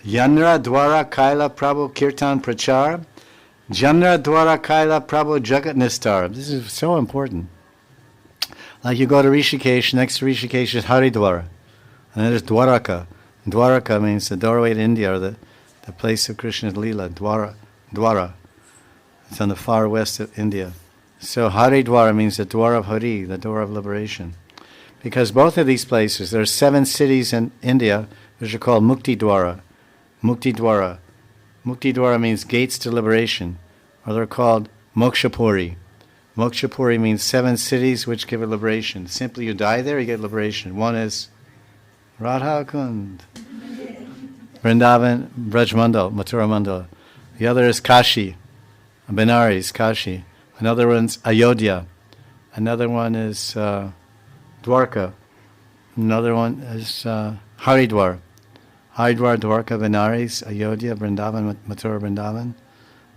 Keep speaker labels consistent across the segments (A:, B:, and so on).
A: Yanra Dwara Kaila Prabhu Kirtan Prachar. Janra Dwara Kaila Prabhu Jagat Nistar. This is so important. Like you go to Rishikesh, next to Rishikesh is Haridwar. And then there's Dwaraka. Dwaraka means the doorway to India, or the place of Krishna's Lila, Dwara. It's on the far west of India. So Haridwara means the door of Hari, the door of liberation. Because both of these places, there are 7 cities in India which are called Mukti Dwara. Mukti Dwara. Mukti Dwara means gates to liberation, or they're called Mokshapuri. Mokshapuri means 7 cities which give liberation. Simply you die there, you get liberation. One is Radha Kund, Vrindavan, Braj Mandal, Mathura Mandal. The other is Kashi, Benares, Kashi. Another one's Ayodhya. Another one is Dwarka. Another one is Haridwar. Haridwar, Dwarka, Benares, Ayodhya, Vrindavan, Mathura Vrindavan,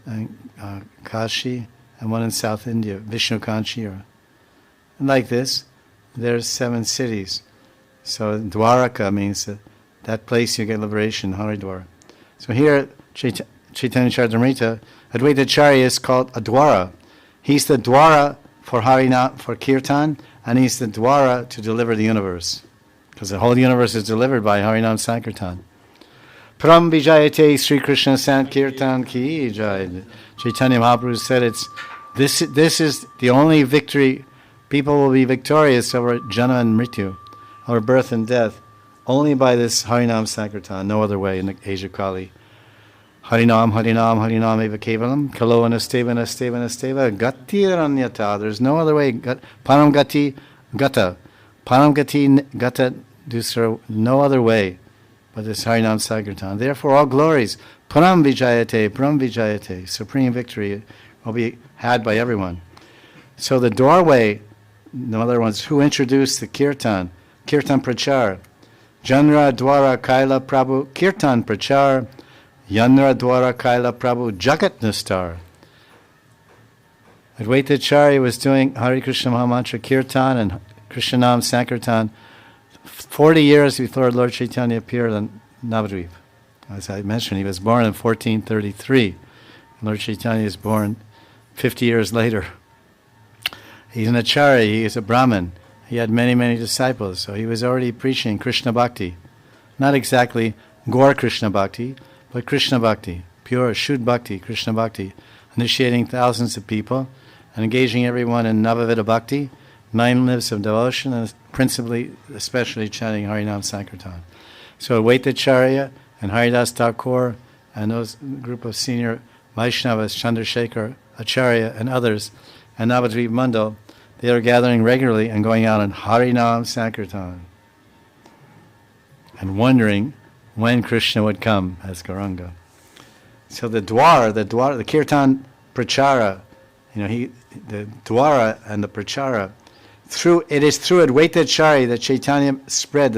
A: and Kashi, and one in South India, Vishnu Kanchi. And like this, there's 7 cities. So Dwaraka means that place you get liberation, Haridwar. So here, Chaitanya Charitamrita, Advaita Acharya is called a Dwara. He's the Dwara for for Kirtan, and he's the Dwara to deliver the universe. Because the whole universe is delivered by Harinam Sankirtan. Pram Vijayate Sri Krishna Sankirtan Ki Jai. Chaitanya Mahaprabhu said this is the only victory. People will be victorious over Jana and Mrityu, over birth and death, only by this Harinam Sankirtan, no other way in the age of Kali. Harinam, Harinam, Harinam eva kevalam, kalo anasteva, anasteva, anasteva, gati ranyata. There's no other way. Param gati, gata. Param gati, gata, no other way but this Harinam Sankirtan. Therefore, all glories, Param Vijayate, supreme victory will be had by everyone. So the doorway, in other words, who introduced the Kirtan Prachar, Janra Dwara Kaila Prabhu Kirtan Prachar, Yanra Dwara Kaila Prabhu Jagat Nistar. Advaita Acharya was doing Hare Krishna Mahamantra Kirtan and Krishnanam Sankirtan 40 years before Lord Chaitanya appeared on Navadvip. As I mentioned, he was born in 1433. Lord Chaitanya is born 50 years later. He's an Acharya, he is a Brahmin. He had many, many disciples, so he was already preaching Krishna Bhakti. Not exactly Gaur Krishna Bhakti, but Krishna Bhakti, pure Shuddha Bhakti, Krishna Bhakti, initiating thousands of people and engaging everyone in Navavida Bhakti, 9 lives of devotion, and principally, especially chanting Harinam Sankirtan. So Advaita Acharya and Haridas Thakur and those group of senior Vaishnavas, Chandrasekhar Acharya and others, and Navadvip Mandal, they are gathering regularly and going out on Harinam Sankirtan and wondering when Krishna would come as Gauranga. So the Kirtan Prachara, the Dwara and the Prachara, it is through Advaita Acharya that Chaitanya spread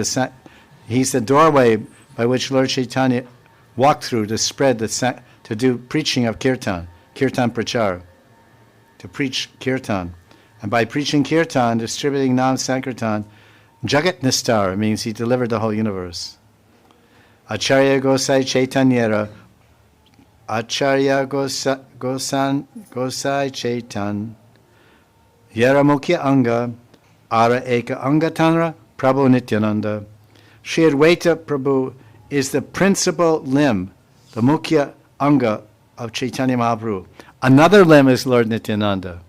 A: he's the doorway by which Lord Chaitanya walked through to spread to do preaching of Kirtan Prachara, to preach Kirtan. And by preaching Kirtan, distributing Nam Sankirtan, Jagat Nistar means he delivered the whole universe. Acharya Gosai Chaitanyera, Acharya Gosai Chaitan, Yara Mukhya Anga, Ara Eka Anga Tanra, Prabhu Nityananda. Sri Advaita Prabhu is the principal limb, the Mukhya Anga of Chaitanya Mahaprabhu. Another limb is Lord Nityananda.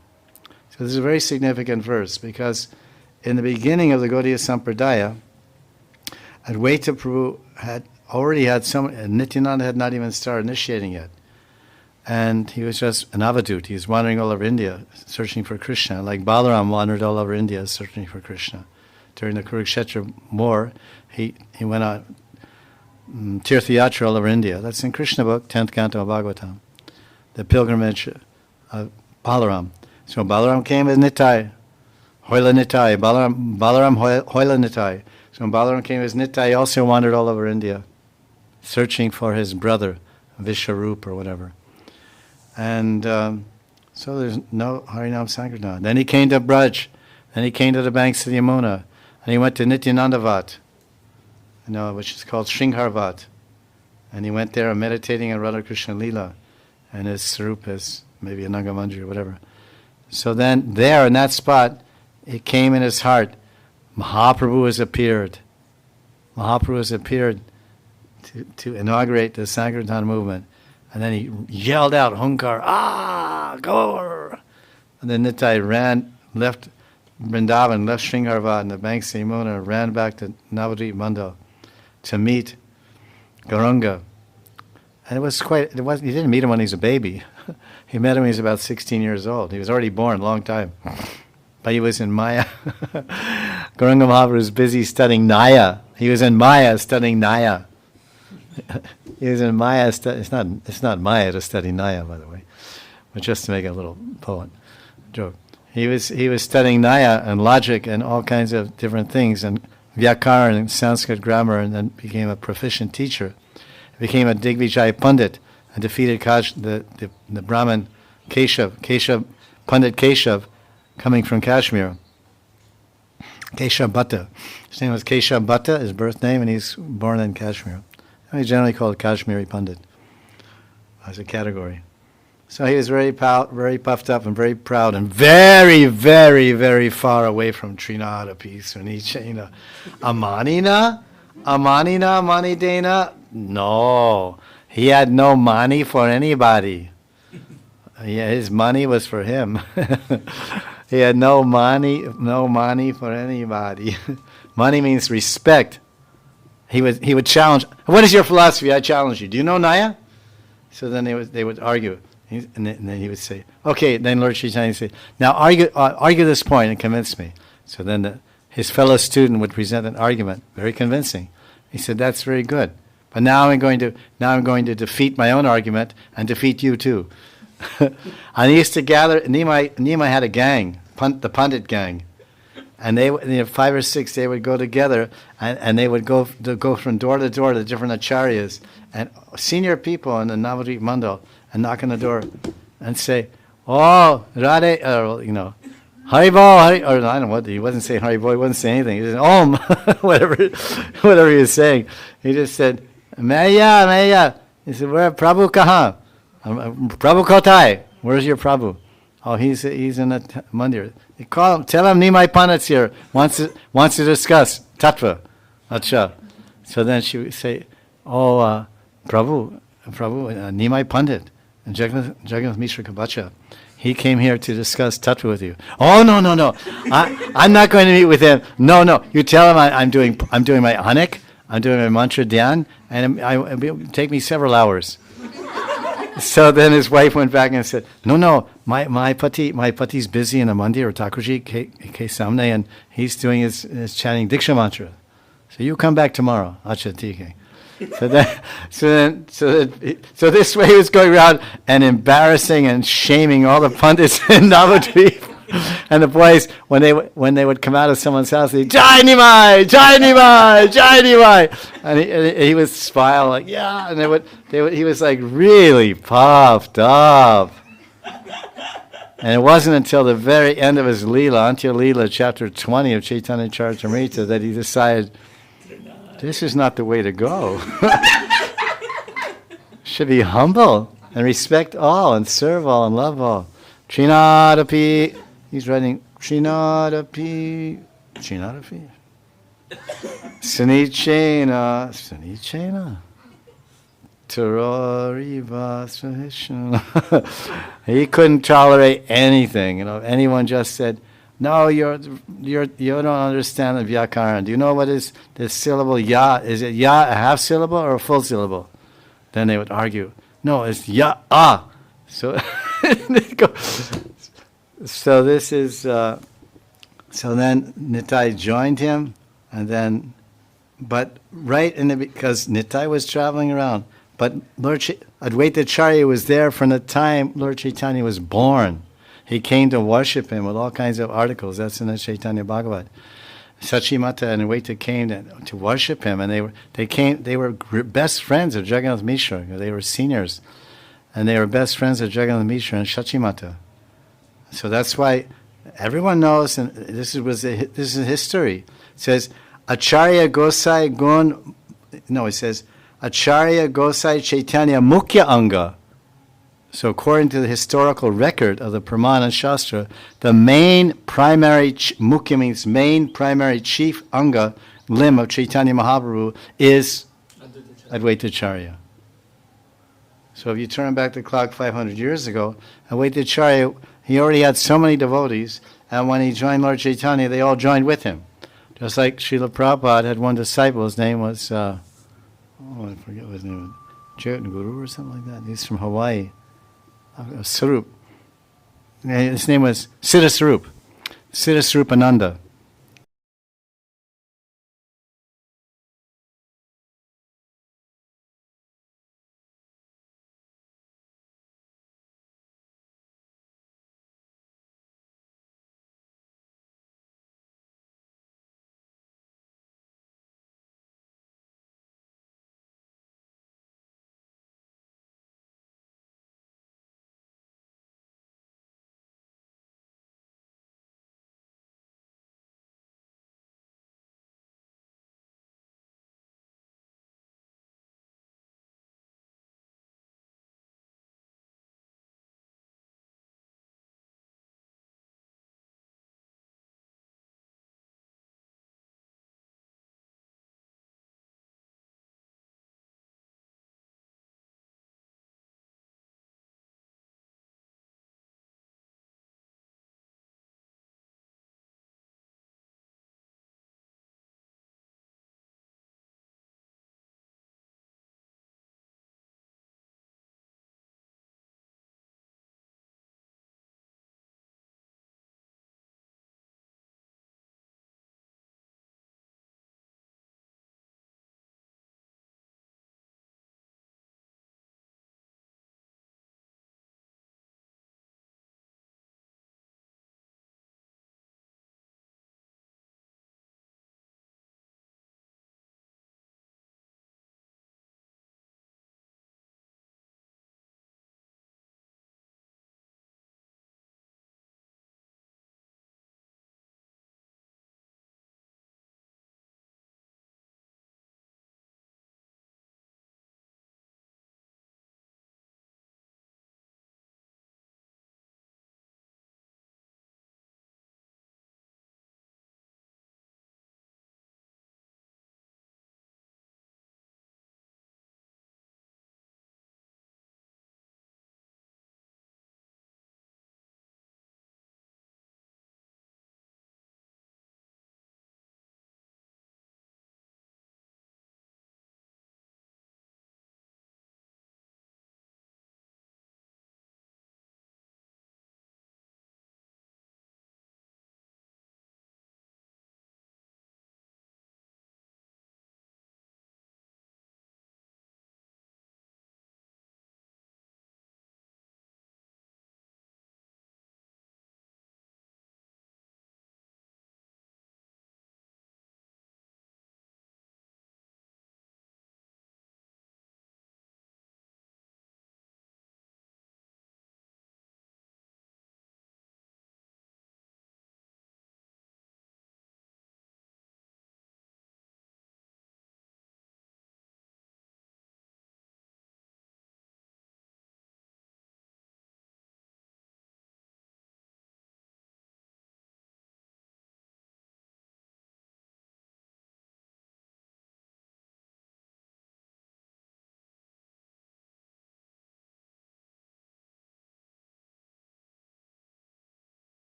A: So this is a very significant verse because in the beginning of the Gaudiya Sampradaya, Advaita Prabhu had Nityananda had not even started initiating yet. And he was just an avadut. He was wandering all over India, searching for Krishna, like Balaram wandered all over India, searching for Krishna. During the Kurukshetra war, he went on Tirthayatra all over India. That's in Krishna book, 10th canto of Bhagavatam, the pilgrimage of Balaram. So Balaram came as Nitai, Hoila Nitai, Balaram Hoila Nitai. So when Balaram came as Nitai, he also wandered all over India, searching for his brother, Vishwarup or whatever. And so there's no Harinam Sankirtan. Then he came to Braj, then he came to the banks of the Yamuna, and he went to Nityananda Vat, which is called Shringhar Vat. And he went there meditating on Radha Krishna Lila, and his sarup is maybe a Nangamanjari or whatever. So then there in that spot, it came in his heart, Mahaprabhu has appeared. Mahaprabhu has appeared to inaugurate the Sankirtan movement. And then he yelled out, Hunkar, Gaur! And then Nitai ran, left Vrindavan, left Shringarvat and the banks of Yamuna, and ran back to Navadvip Mandal to meet Gauranga. And he didn't meet him when he was a baby. He met him when he was about 16 years old. He was already born a long time. But he was in Maya. Gauranga Mahaprabhu was busy studying Naya. He was in Maya studying Naya. He was in Maya. It's not Maya to study Naya, by the way, but just to make a little poem joke. He was studying Naya and logic and all kinds of different things and Vyakaran and Sanskrit grammar, and then became a proficient teacher. He became a Digvijay Pandit and defeated the Brahmin Pandit Keshav, coming from Kashmir. Keshav Bhatta. His name was Keshav Bhatta, his birth name, and he's born in Kashmir. He's generally called Kashmiri Pandit as a category. So he was very puffed up and very proud and very, very, very far away from Trinada peace or Nietzsche. Amanina? Manidena? No. He had no money for anybody. Yeah, his money was for him. He had no money for anybody. Money means respect. He would challenge. What is your philosophy? I challenge you. Do you know Naya? So then they would argue, and then he would say, "Okay." Then Lord Chaitanya would say, "Now argue this point and convince me." So then his fellow student would present an argument, very convincing. He said, "That's very good, but now I'm going to defeat my own argument and defeat you too." And he used to gather. Nimai had a gang, the Pandit gang. And they, 5 or 6, they would go together, and they would go from door to door to different acharyas and senior people in the Navadvip Mandal, and knock on the door and say, "Oh, Radhe," Haribol, Hari, or I don't know what, he wasn't saying Haribol, he wasn't saying anything. He said, Om, whatever he was saying. He just said, Maya. He said, "Where Prabhu kaha? Prabhu kotai. Where's your Prabhu?" "Oh, he's in a mandir." You call him, tell him Nimai Pandit's here, wants to discuss Tattva. Acha. So then she would say, "Oh, Prabhu, Nimai Pandit, and Jagannath Mishra Kabacha, he came here to discuss Tattva with you." "Oh, no. I'm not going to meet with him. No. You tell him I'm doing my anik, I'm doing my mantra dhyan, and it will take me several hours." So then his wife went back and said, "No, my pati's busy in a mandir or Thakurji ke samne, and he's doing his chanting Diksha mantra. So you come back tomorrow." Acha, theek hai. So this way he was going around and embarrassing and shaming all the pundits in Navadvip. And the boys, when they would come out of someone's house, they'd Jai Nimai, Jai Nimai, Jai Nimai, and he would smile like, yeah, and he was like really puffed up. And it wasn't until the very end of his Lila, until Lila chapter 20 of Chaitanya Charitamrita, that he decided, this is not the way to go. Should be humble and respect all and serve all and love all. Trinadapi. He's writing Trinadapi. Sanichena. Taroriva Svahishna. He couldn't tolerate anything. Anyone just said, "No, you don't understand the Vyakaran. Do you know what is the syllable ya? Is it ya a half syllable or a full syllable?" Then they would argue, "No, it's ya ah." So So this is. So then Nitai joined him, because Nitai was traveling around, but Lord Advaita Acharya was there from the time Lord Chaitanya was born. He came to worship him with all kinds of articles. That's in the Chaitanya Bhagavat. Sachimata and Advaita came to worship him, and they were best friends of Jagannath Mishra. They were seniors, and they were best friends of Jagannath Mishra and Sachimata. So that's why everyone knows, and this is history. It says Acharya Gosai Gun. No, it says Acharya Gosai Chaitanya Mukhya Anga. So according to the historical record of the Pramana Shastra, the main primary, Mukhya means main primary chief Anga, limb of Chaitanya Mahaprabhu is Advaitacharya. So if you turn back the clock 500 years ago, Advaitacharya, he already had so many devotees, and when he joined Lord Chaitanya, they all joined with him. Just like Srila Prabhupada had one disciple, his name was, I forget what his name was, Jyotin Guru or something like that. He's from Hawaii. Sarup. His name was Siddhasarup. Siddhasarupananda.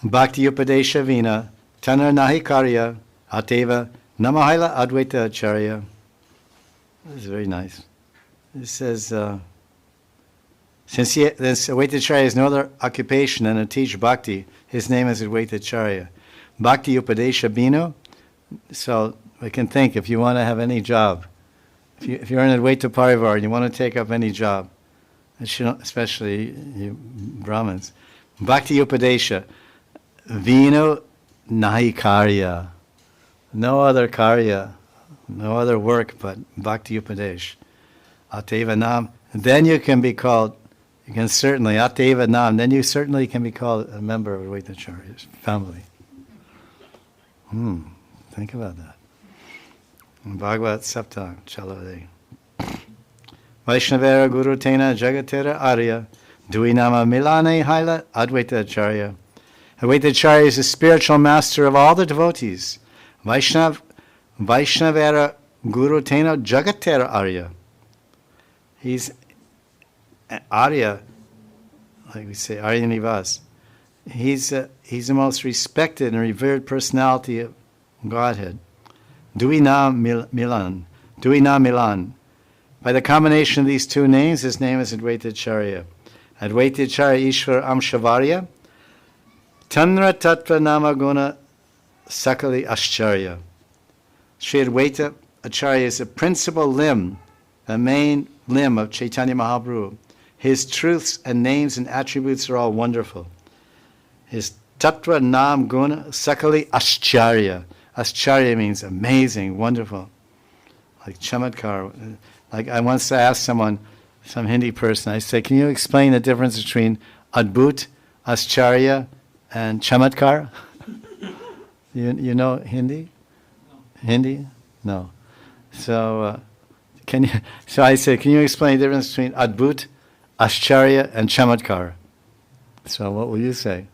A: Bhakti Upadesha Vina, Tanar Nahi Karya, Ateva Namahaila Advaita Acharya. This is very nice. It says, since Advaita Acharya has no other occupation than to teach bhakti, his name is Advaita Acharya. Bhakti Upadesha Bino. So we can think, if you want to have any job, if you're in Advaita Parivar and you want to take up any job, especially you Brahmins, Bhakti Upadesha, Vino Nahi Karya. No other karya, no other work but Bhakti Upadesh. Ateva Nam. Then you can be called, you can certainly, Ateva Nam, then you certainly can be called a member of Advaita Acharya's family. Think about that. Bhagavat Sapta Chalade. Vaishnavera Guru Tena Jagatera Arya Duinama Milane Haila Advaita Acharya. Advaita Acharya is the spiritual master of all the devotees. Vaishnavera Guru Tena Jagatera Arya. He's Arya, like we say, Arya Nivas. He's the most respected and revered personality of Godhead. Duina Milan. Duina Milan. By the combination of these two names, his name is Advaita Acharya. Advaita Acharya Ishwar Amshavarya. Tanra Tattva Nama Guna Sakali Ascharya. Sri Advaita Acharya is the principal limb, the main limb of Chaitanya Mahaprabhu. His truths and names and attributes are all wonderful. His Tattva Nam Guna Sakali Ascharya. Ascharya means amazing, wonderful. Like Chamatkar. Like I once asked someone, some Hindi person, I said, can you explain the difference between Adbhut, Ascharya, and Chamatkar? You know Hindi? No. Hindi? No. So so I said, can you explain the difference between Adbhut, Ascharya, and Chamatkar? So what will you say?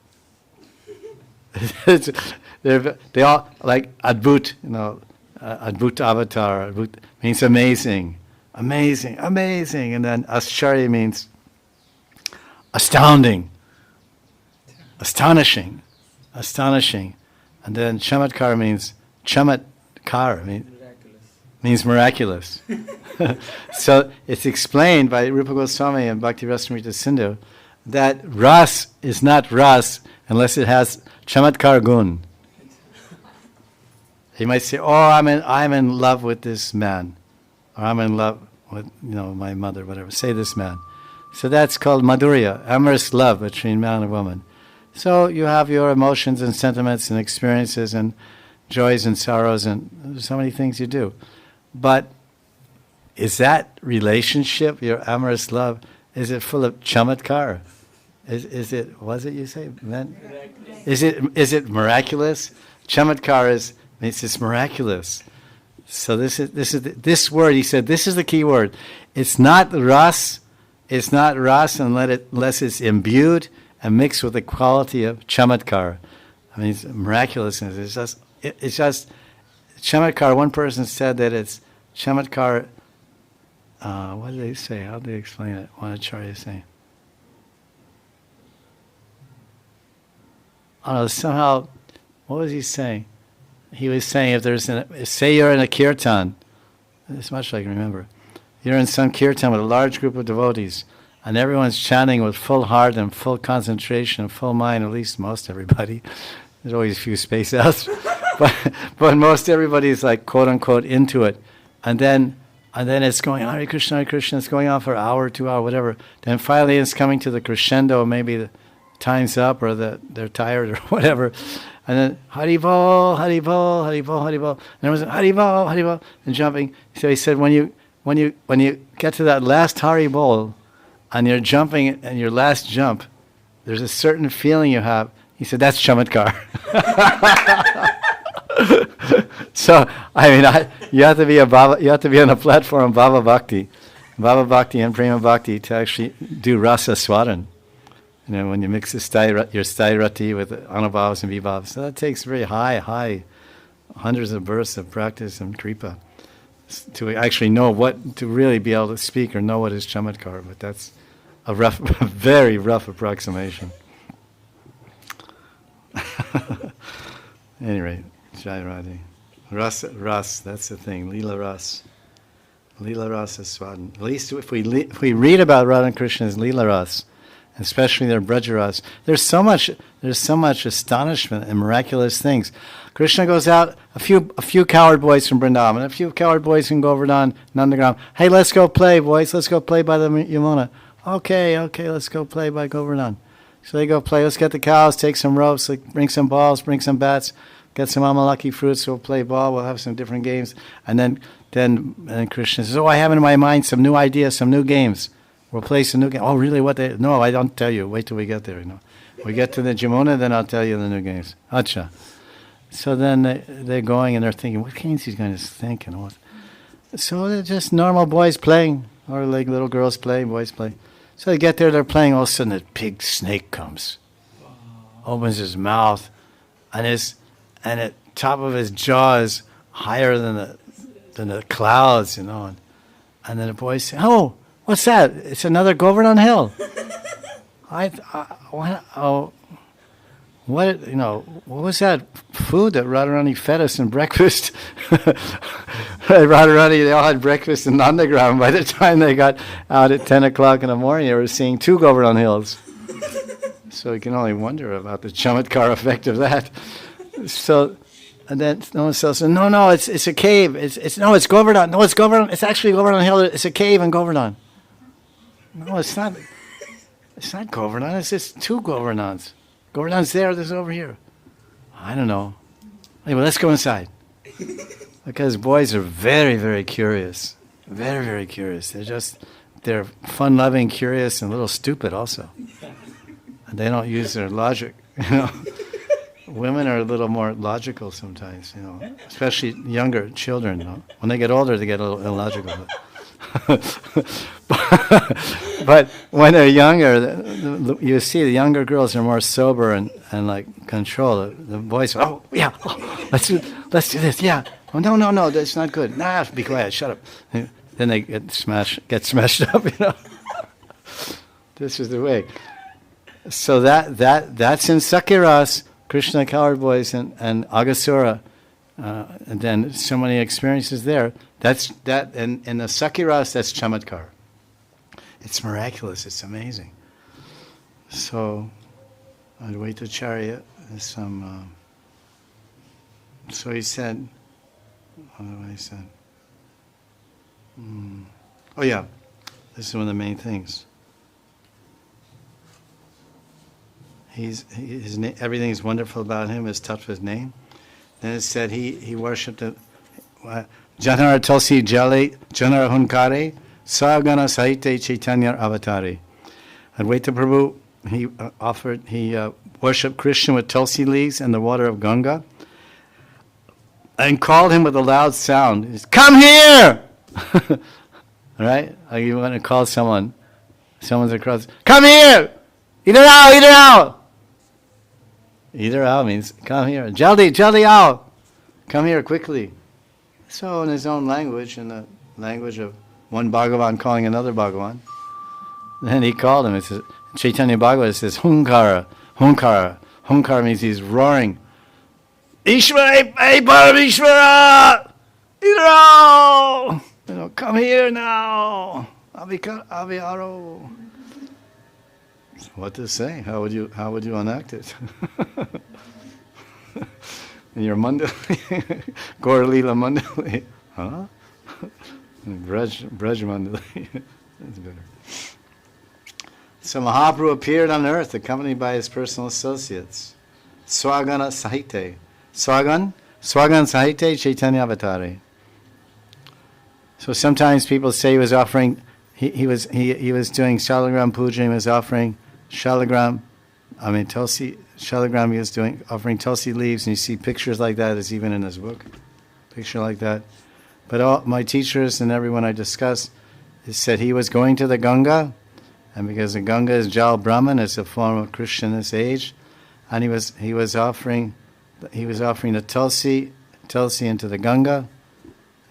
A: They all like Adbhut, Adbhut avatar. Adbhut means amazing, amazing, amazing, and then Ascharya means astounding, astonishing, astonishing, and then Chamatkar means means miraculous. So it's explained by Rupa Goswami and Bhakti Rasamrita Sindhu that Ras is not Ras unless it has Chamatkar gun. He might say, "Oh, I'm in love with this man," or "I'm in love with my mother," whatever. Say this man. So that's called Madhurya, amorous love between man and woman. So you have your emotions and sentiments and experiences and joys and sorrows and so many things you do. But is that relationship, your amorous love, is it full of chamatkar? Is it? Was it you say? Is it miraculous? Chamatkar means it's miraculous. So this word. He said this is the key word. It's not ras. It's not ras unless it's imbued and mixed with the quality of chamatkar. I mean, it's miraculousness. It's just chamatkar. One person said that it's chamatkar. What did they say? How did they explain it? One acharya saying. I don't know, somehow, what was he saying? He was saying say you're in a kirtan, as much as I can remember, you're in some kirtan with a large group of devotees, and everyone's chanting with full heart and full concentration and full mind, at least most everybody. There's always a few space outs, but most everybody's like quote unquote into it, and then it's going Hare Krishna, it's going on for an hour, 2 hours, whatever. Then finally it's coming to the crescendo, maybe the time's up or they're tired or whatever, and then Haribol, Haribol, Haribol, Haribol, and everyone's Haribol, Haribol, and jumping. So he said, when you get to that last Haribol, and you're jumping, and your last jump, there's a certain feeling you have. He said that's chamatkar. So I mean, you have to be on a platform Bhava Bhakti and Prema Bhakti to actually do Rasa Swaran. When you mix your sthai with anubhavs and vibhavs. So that takes very high, hundreds of births of practice and kripa to actually know to really be able to speak or know what is chamatkar. But that's a very rough approximation. Anyway, Jai Radhe. Ras, that's the thing. Lila Ras. Lila Ras is Swadan. At least if we read about Radha and Krishna's Lila Ras, especially their Braja Ras, there's so much astonishment and miraculous things. Krishna goes out, a few coward boys from Vrindavan, a few coward boys from Govardhan, Nandagram. Hey, let's go play, boys. Let's go play by the Yamuna. Okay, let's go play by Govardhan. So they go play. Let's get the cows, take some ropes, bring some balls, bring some bats, get some amalaki fruits. We'll play ball. We'll have some different games. And then Krishna says, I have in my mind some new ideas, some new games. We'll play some new games. Oh, really? No, I don't tell you. Wait till we get there. We get to the Jamuna, then I'll tell you the new games. Acha. So then they're going and they're thinking, what games he's going to think and what? So they're just normal boys playing, or like little girls play, boys play. So they get there, they're playing. All of a sudden, a big snake comes, opens his mouth, and the top of his jaw is higher than the clouds, And then the boys say, "Oh, what's that? It's another Govardhan hill." What was that food that Radharani fed us in breakfast? Radharani, they all had breakfast in Nandagram. By the time they got out at 10 o'clock in the morning, they were seeing 2 Govardhan hills. So you can only wonder about the chamatkar effect of that. So, and then no one says, no, it's a cave. It's Govardhan. No, it's Govardhan. It's actually Govardhan hill. It's a cave in Govardhan. No, it's not. It's not Govardhan. It's just 2 Govardhans. Govardhan's there, this is over here. I don't know. Anyway, let's go inside. Because boys are very, very curious. Very, very curious. They're fun-loving, curious, and a little stupid also. And they don't use their logic, Women are a little more logical sometimes, Especially younger children, When they get older, they get a little illogical. But when they're younger, you see the younger girls are more sober and like control. The boys, let's do this, yeah. Oh no, that's not good. Nah, be quiet, shut up. Then they get smashed up, This is the way. So that's in Sakiras, Krishna coward boys and Agasura, and then so many experiences there. That's that, and in the Sakiras, that's chamatkar. It's miraculous. It's amazing. So, Advaita Charya is some. So he said, what he said. Oh yeah, this is one of the main things. Everything is wonderful about him. His tattva's name. Then it said he worshipped it. Janara Tulsi Jale, Janara Hunkare, Sagana Sahite Chaitanya Avatari. Advaita Prabhu, he worshipped Krishna with Tulsi leaves and the water of Ganga, and called him with a loud sound. He said, "Come here!" Right? Like you want to call someone's across. Come here! Either out! Either out means come here. Jaldi out! Come here quickly. So in his own language, in the language of one Bhagavan calling another Bhagavan, then he called him. It says, Chaitanya Bhagavata says, Hunkara. Hunkara means he's roaring. Ishvara, hey Paramishvara! Idro! Come here now. Aviaro. What to say? How would you enact it? In your mandali, Gaur Lila mandali, huh? Braj mandali. That's better. So Mahaprabhu appeared on earth, accompanied by his personal associates. Swagana Sahite. Swagan Sahite Chaitanya Avatari. So sometimes people say he was offering, he was doing Shalagram Puja, he was offering Tulsi Shalagram, he was offering Tulsi leaves, and you see pictures like that, it's even in his book, picture like that. But all my teachers and everyone I discussed said he was going to the Ganga, and because the Ganga is Jal Brahman, it's a form of Krishna in this age, and he was offering the Tulsi into the Ganga.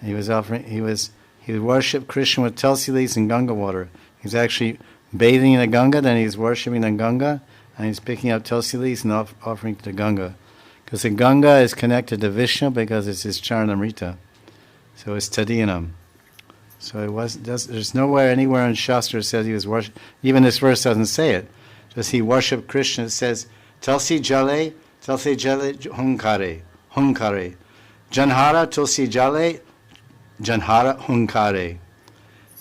A: He worshipped Krishna with Tulsi leaves and Ganga water. He's actually bathing in the Ganga, then he's worshipping the Ganga, and he's picking up Tulsi leaves and offering to the Ganga. Because the Ganga is connected to Vishnu because it's his Charanamrita. So it's Tadinam. So there's nowhere anywhere in Shastra says he was worship. Even this verse doesn't say it. Just he worshipped Krishna. It says, Tulsi Jale Hunkare, Hunkare. Janhara Tulsi Jale, Janhara Hunkare.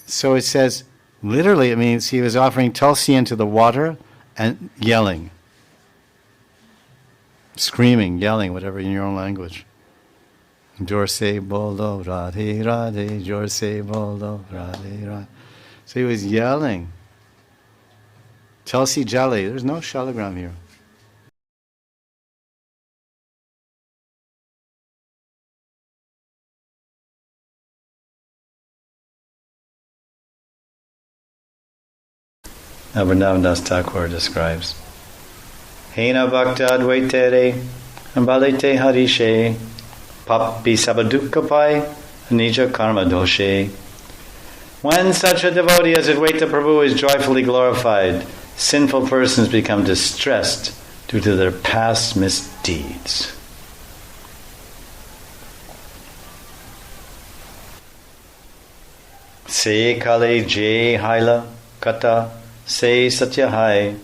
A: So it says, literally it means he was offering Tulsi into the water and yelling. Screaming, yelling, whatever in your own language. Jor se boldo, radhe radhe, jor se boldo, radhe radhe. So he was yelling. Tulsi Jale, there's no shalagram here. Vrindavan Thakur describes Hena Bhakta Advaitere Balite Harishe Papi Sabadukapai Nija Karma Doshe. When such a devotee as Advaita Prabhu is joyfully glorified, sinful persons become distressed due to their past misdeeds. Se Kale Je Haila Katha Se Satyahai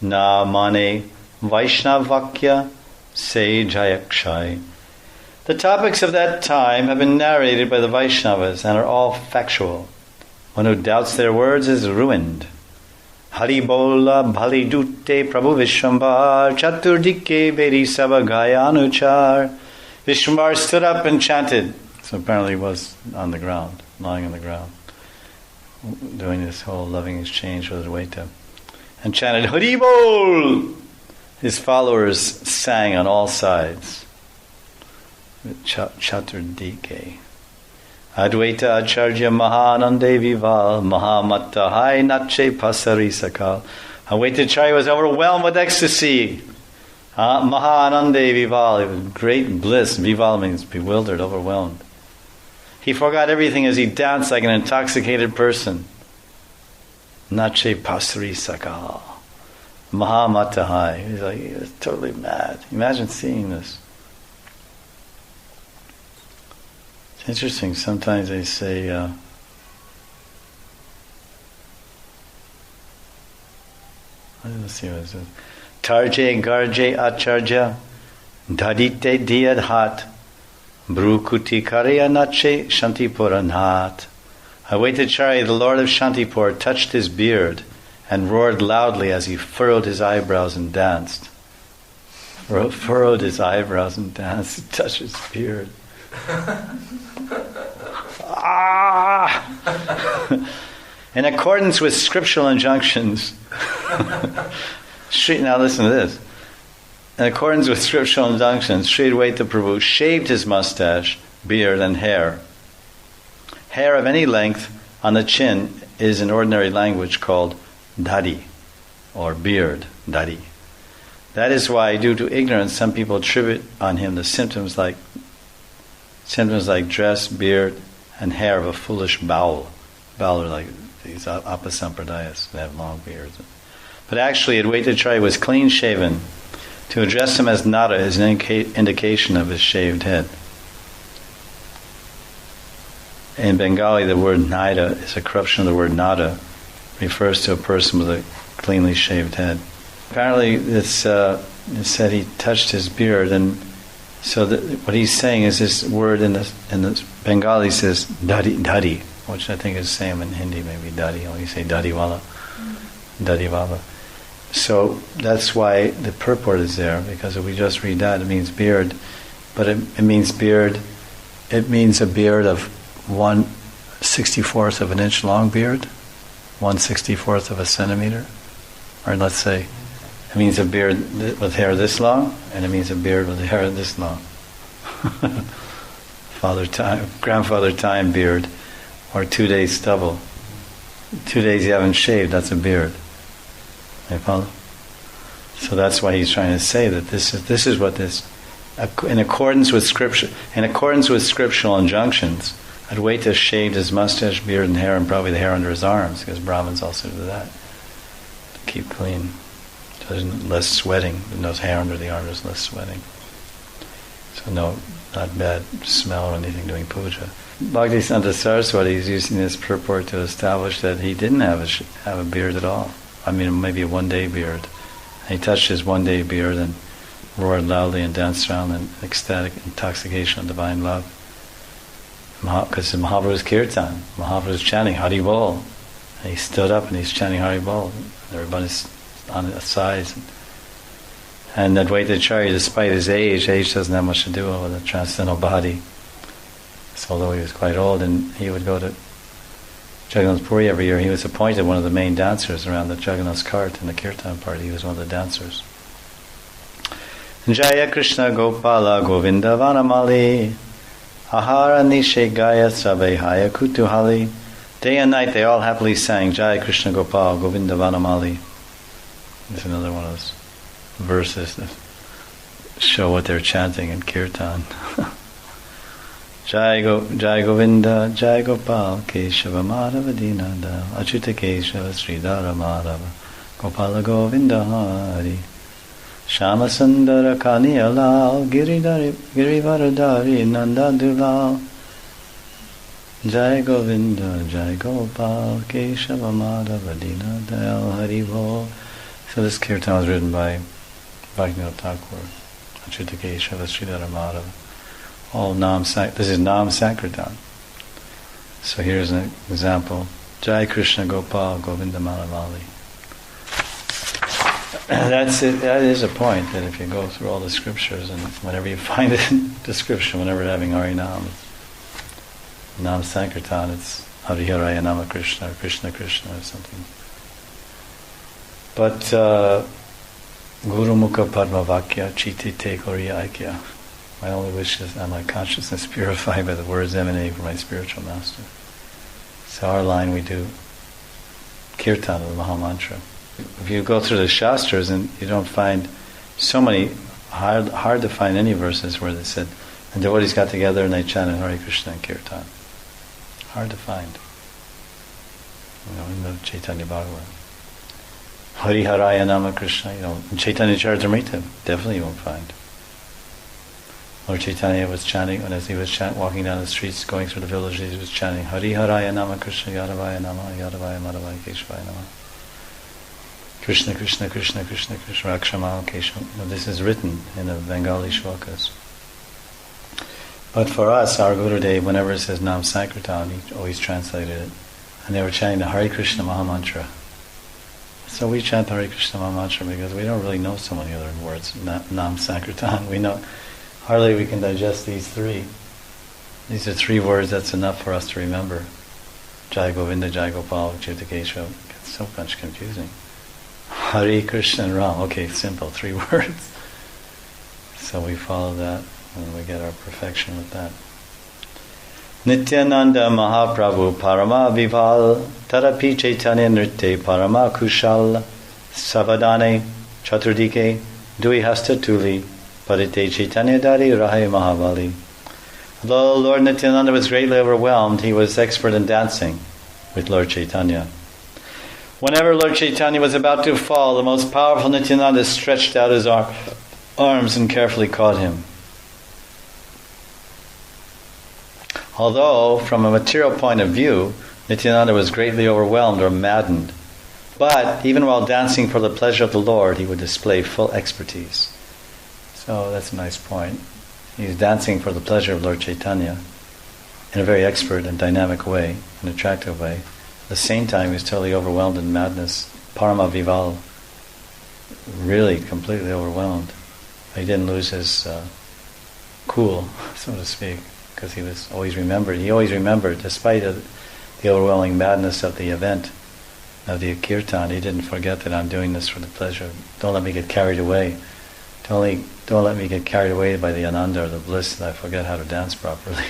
A: Na Mane Vaishnavakya Se Jayakshai. The topics of that time have been narrated by the Vaishnavas and are all factual. One who doubts their words is ruined. Hari Bola Bhali Dute Prabhu Vishwambar Chaturdike Bedi Saba Gayanuchar. Vishwambar stood up and chanted. So apparently he was on the ground, lying on the ground, doing this whole loving exchange with Advaita, and chanted Hari Bol. His followers sang on all sides. Chaturdike. Advaita Acharya Mahanande Vival Mahamatta Hai Nache Pasari Sakal. Advaita Acharya was overwhelmed with ecstasy. Mahanande Vival, it was great bliss. Vival means bewildered, overwhelmed. He forgot everything as he danced like an intoxicated person. Nache Pasari Sakal. Mahamatta Hai. He was totally mad. Imagine seeing this. It's interesting, sometimes they say, let's see what it says. Tarje Garje Acharya Dadite Diadhat Brukuti Karya Nache Shantipura Nat. Advaitacharya, the Lord of Shantipur, touched his beard and roared loudly as he furrowed his eyebrows and danced. Furrowed his eyebrows and danced, touched his beard. In accordance with scriptural injunctions, now listen to this. In accordance with scriptural injunctions, Sri Advaita Prabhu shaved his mustache, beard, and hair. Hair of any length on the chin is in ordinary language called dadi, or beard, dadi. That is why, due to ignorance, some people attribute on him the symptoms like dress, beard, and hair of a foolish baul. Baul are like these apasampradayas, they have long beards. But actually, Advaitacharya was clean shaven. To address him as Nada is an indication of his shaved head. In Bengali, the word Naida is a corruption of the word Nada, refers to a person with a cleanly shaved head. Apparently, it said he touched his beard, and so what he's saying is this word in the Bengali says dadi, which I think is the same in Hindi, maybe dadi, or you say dadiwala, dadiwala. So that's why the purport is there, because if we just read that, it means beard, but it means beard, it means a beard of 1/64 of an inch long beard, 1/64 of a centimeter, or let's say, it means a beard with hair this long, and it means a beard with hair this long. Grandfather time beard, or 2 days stubble. 2 days you haven't shaved, that's a beard. You follow? So that's why he's trying to say that this is what this, in accordance with scripture, in accordance with scriptural injunctions, Advaita shaved his mustache, beard, and hair, and probably the hair under his arms, because Brahmins also do that to keep clean. So there's less sweating. There's no hair under the arms, there's less sweating. So no, not bad smell or anything doing puja. Bhaktisiddhanta Saraswati is using this purport to establish that he didn't have a beard at all. I mean, maybe a one-day beard. And he touched his one-day beard and roared loudly and danced around in ecstatic intoxication of divine love. Because Mahaprabhu's kirtan, Mahaprabhu's chanting Hari Bol. And he stood up and he's chanting Hari Bol. Everybody's on the sides. And Advaitacharya, despite his age doesn't have much to do with the transcendental body. So although he was quite old and he would go to Jagannath Puri every year, he was appointed one of the main dancers around the Jagannath's cart in the kirtan party. He was one of the dancers. Jaya Krishna Gopala Govinda Vanamali Ahara Nishe Gaya Sabehaya Kutuhali. Day and night they all happily sang Jaya Krishna Gopala Govinda Vanamali. There's another one of those verses that show what they're chanting in kirtan. Jai Govinda, Jai Gopal, Keshava Madhava Dinada, Achyuta Keshava Sridhara Madhava, Gopala Govinda Hari, Shama Sundara Kaniya Lal, Girivaradari Nanda Dulal, Jai Govinda, Jai Gopal, Keshava Madhava Dinada, Hari Bol. So this kirtan was written by Bhaktivinoda Thakur, Achyuta Keshava Sridhara Madhava. All this is Nam Sankirtan. So here's an example. Jai Krishna Gopal Govinda Malavali. That's it. That is a point, that if you go through all the scriptures and whenever you find a description, whenever having Harinam, Nam Sankirtan, it's Hari Haraya Nama Krishna or Krishna Krishna or something. But Guru Mukha Padma Vakya Chiti Te Koriya Aikya. My only wish is that my consciousness purified by the words emanating from my spiritual master. So our line, we do kirtan of the Maha Mantra. If you go through the Shastras and you don't find so many, hard to find any verses where they said, and devotees got together and they chanted Hare Krishna and kirtan. Hard to find. In the Chaitanya Bhagavat. Hari Haraya Nama Krishna, in Chaitanya Charitamrita, definitely you won't find. Lord Chaitanya was chanting, and as he was walking down the streets, going through the villages, he was chanting Hari Haraya Nama Krishna Yadavaya Nama Yadavaya Madhavaya Keshvaya Nama. Krishna Krishna Krishna Krishna Krishna Rakshama Keshva. This is written in the Bengali shlokas. But for us, our Gurudev, whenever it says Nam Sankirtan, he always translated it. And they were chanting the Hare Krishna Maha Mantra. So we chant Hare Krishna Maha Mantra because we don't really know so many other words. Nam Sankirtan, we know. Hardly we can digest these three. These are three words that's enough for us to remember. Jai Govinda, Jai Gopal, Achyuta Keshava. It's so much confusing. Hare Krishna and Ram. Okay, simple, 3 words. So we follow that and we get our perfection with that. Nityananda Mahaprabhu Parama Vival Tarapi Chaitanya Nritte Parama Kushal Savadane Chaturdike Dui Hasta Tuli Parite Chaitanya Dari Rahai Mahavali. Although Lord Nityananda was greatly overwhelmed, he was expert in dancing with Lord Chaitanya. Whenever Lord Chaitanya was about to fall, the most powerful Nityananda stretched out his arms and carefully caught him. Although, from a material point of view, Nityananda was greatly overwhelmed or maddened, but even while dancing for the pleasure of the Lord, he would display full expertise. So that's a nice point. He's dancing for the pleasure of Lord Chaitanya in a very expert and dynamic way, an attractive way. At the same time, he was totally overwhelmed in madness. Parama Vival, really completely overwhelmed. He didn't lose his cool, so to speak, because he was always remembered. He always remembered, despite the overwhelming madness of the event, of the kirtan, he didn't forget that I'm doing this for the pleasure. Don't let me get carried away. Don't let me get carried away by the ananda or the bliss that I forget how to dance properly.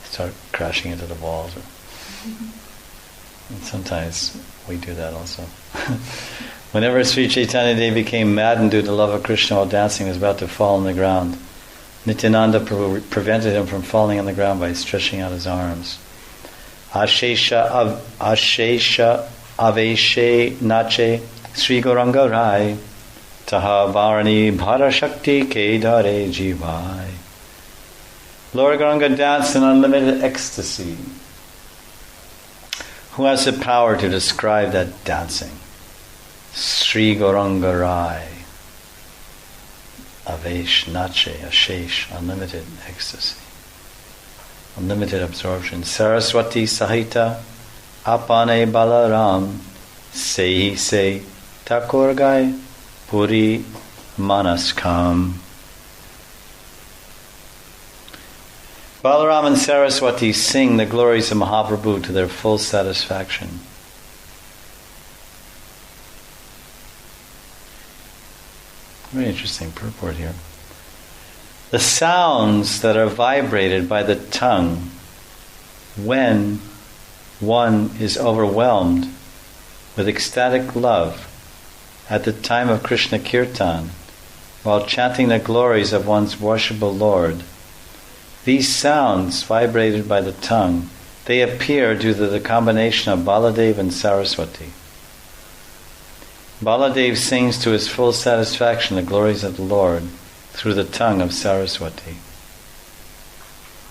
A: Start crashing into the walls. And sometimes we do that also. Whenever Sri Chaitanya Dev became maddened due to the love of Krishna while dancing, he was about to fall on the ground. Nityananda prevented him from falling on the ground by stretching out his arms. Ashesha aveshe nache Sri Gauranga Rai Taha Varani Bhara Shakti Ke Dare Jivai Lord Gauranga danced in unlimited ecstasy. Who has the power to describe that dancing? Sri Gauranga Rai. Avesh, Nache, Ashesh, unlimited ecstasy. Unlimited absorption. Saraswati Sahita, Apane Balaram, Sehi Se, Takurgai, Puri Manaskam. Balaram and Saraswati sing the glories of Mahaprabhu to their full satisfaction. Very interesting purport here. The sounds that are vibrated by the tongue when one is overwhelmed with ecstatic love at the time of Krishna Kirtan, while chanting the glories of one's worshipable Lord. These sounds vibrated by the tongue, they appear due to the combination of Baladev and Saraswati. Baladev sings to his full satisfaction the glories of the Lord through the tongue of Saraswati.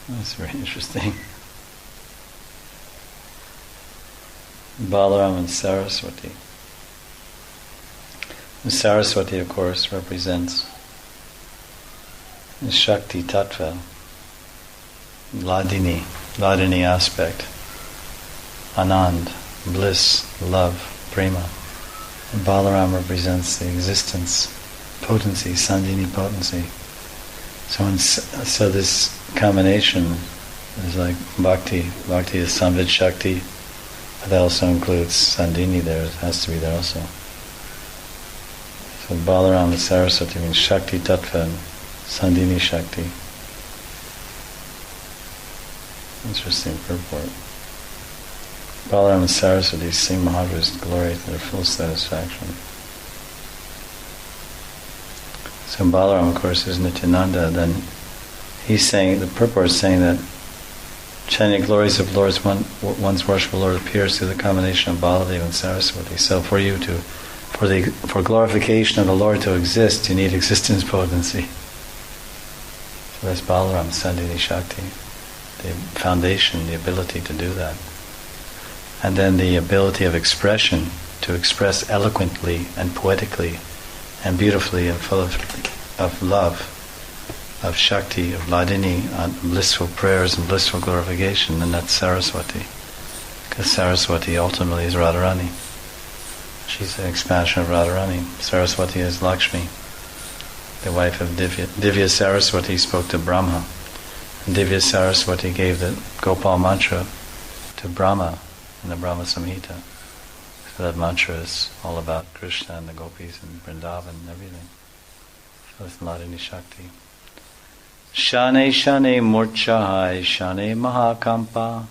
A: That's very interesting. Balaram and Saraswati. And Saraswati, of course, represents the Shakti Tattva, Ladini aspect, Anand, bliss, love, prema. And Balaram represents the existence, potency, Sandhini potency. So this combination is like bhakti. Bhakti is Samvid Shakti, but that also includes Sandhini there. It has to be there also. So Balaram and Saraswati means Shakti Tattva and Sandhini Shakti. Interesting purport. Balaram and Saraswati sing Mahaprabhu's glory to their full satisfaction. So Balaram, of course, is Nityananda. Then he's saying, the purport is saying that chanting the glories of Lord's one's worshipful Lord appears through the combination of Baladev and Saraswati. So for glorification of the Lord to exist, you need existence potency. So that's Balaram, Sandhini Shakti. The foundation, the ability to do that. And then the ability of expression, to express eloquently and poetically and beautifully and full of love, of Shakti, of Ladini, blissful prayers and blissful glorification, and that's Saraswati. Because Saraswati ultimately is Radharani. She's an expansion of Radharani. Saraswati is Lakshmi, the wife of Divya. Divya Saraswati spoke to Brahma. And Divya Saraswati gave the Gopal mantra to Brahma in the Brahma Samhita. So that mantra is all about Krishna and the gopis and Vrindavan and everything. So it's Ladini Shakti. Shane Shane Murchahai Shane Mahakampa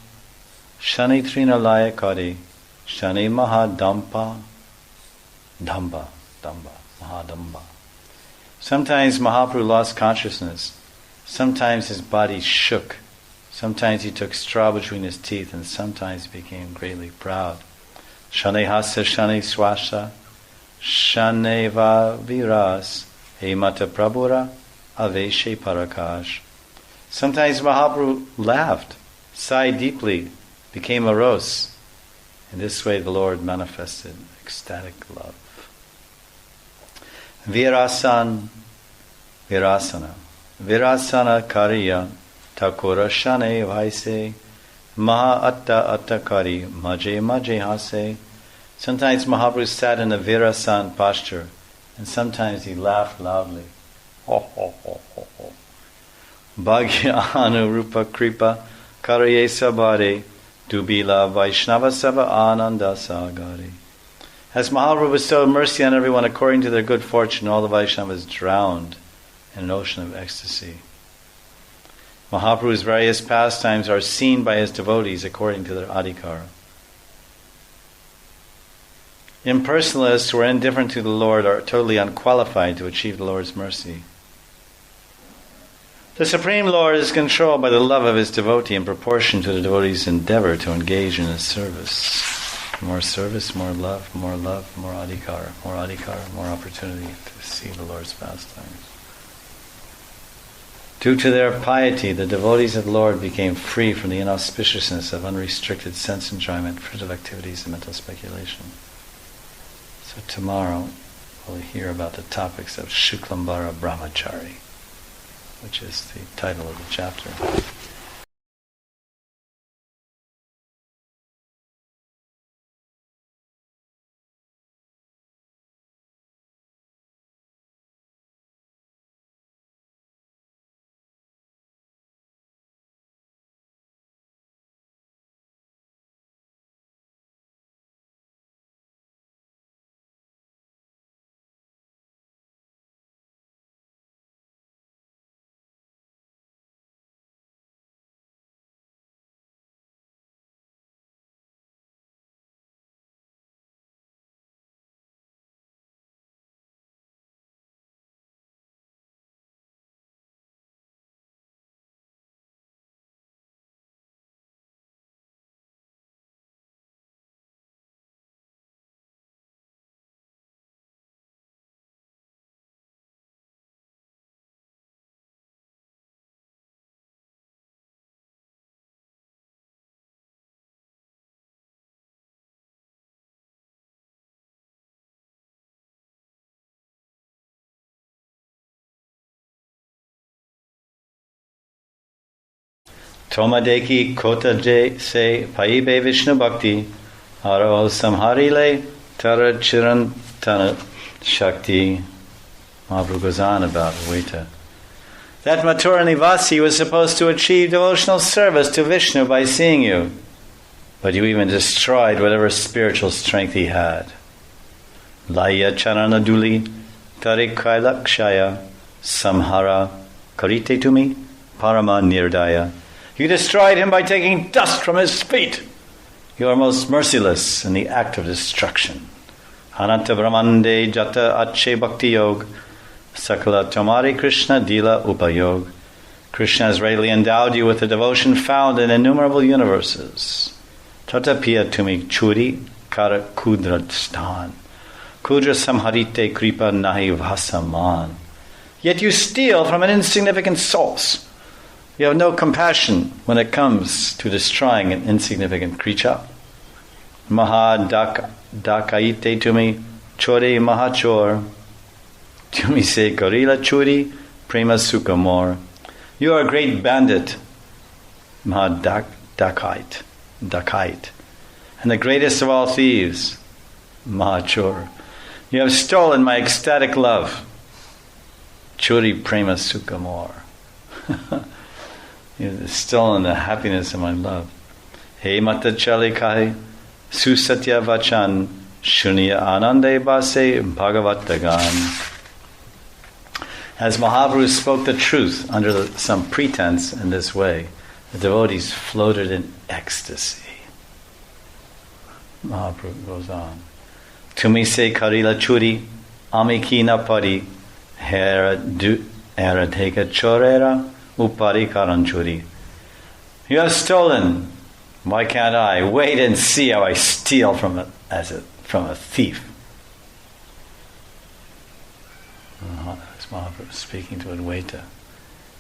A: Shane Trinalaya Kari Shane Mahadampa Damba Mahadamba. Sometimes Mahaprabhu lost consciousness. Sometimes his body shook. Sometimes he took straw between his teeth, and sometimes he became greatly proud. Shane Hasa Shane Swasha Shane Va Viras Hemata Prabhura Aveshe Parakash. Sometimes Mahaprabhu laughed, sighed deeply, became morose. In this way the Lord manifested ecstatic love. Virasana Kariya Takura Shane Vaise Maha Atta Atta Kari Maje Maje Hase. Sometimes Mahaprabhu sat in a Virasan posture, and sometimes he laughed loudly. Ho ho ho ho ho. Bhagya Anu Rupa Kripa Karaye Sabare Dubila Vaishnava Sava Ananda Sagari. As Mahaprabhu bestowed mercy on everyone according to their good fortune, all the Vaishnavas drowned in an ocean of ecstasy. Mahaprabhu's various pastimes are seen by his devotees according to their adhikar. Impersonalists who are indifferent to the Lord are totally unqualified to achieve the Lord's mercy. The Supreme Lord is controlled by the love of his devotee in proportion to the devotee's endeavor to engage in his service. More service, more love, more adhikar, more opportunity to see the Lord's pastimes. Due to their piety, the devotees of the Lord became free from the inauspiciousness of unrestricted sense enjoyment, fruitive activities, and mental speculation. So tomorrow we'll hear about the topics of Shuklambara Brahmachari, which is the title of the chapter. Tomadeki kota je se paibe Vishnu bhakti haro samharile tara chirantana shakti. Mahaprabhu goes on about Advaita. That Mathura Nivasi was supposed to achieve devotional service to Vishnu by seeing you, but you even destroyed whatever spiritual strength he had. Laya charanaduli tarik kailakshaya samhara karite tumi parama nirdaya. You destroyed him by taking dust from his feet. You are most merciless in the act of destruction. Ananta Brahmande Jata Ache Bhakti Yog Sakala Tomari Krishna Dila Upayog. Krishna has readily endowed you with the devotion found in innumerable universes. Tatapiya Tumi Churi Kara Kudrastan. Kudra Samharite Kripa Nahi Vasaman. Yet you steal from an insignificant source. You have no compassion when it comes to destroying an insignificant creature. Maha dakaite tumi chore mahachor. Tumi se karila churi prema sukamor. You are a great bandit. Maha dakite. And the greatest of all thieves. Mahachor. You have stolen my ecstatic love. Churi prema sukamor. You've stolen the happiness of my love. He mata chalikai susatya vachan shunya anande base bhagavatagan. As Mahaprabhu spoke the truth under some pretense in this way, the devotees floated in ecstasy. Mahaprabhu goes on. Tumi se karila churi amikina pari hera dheka chorera upari karanchuri. You have stolen. Why can't I? Wait and see how I steal from a thief. That's Mahaprabhu speaking to Advaita.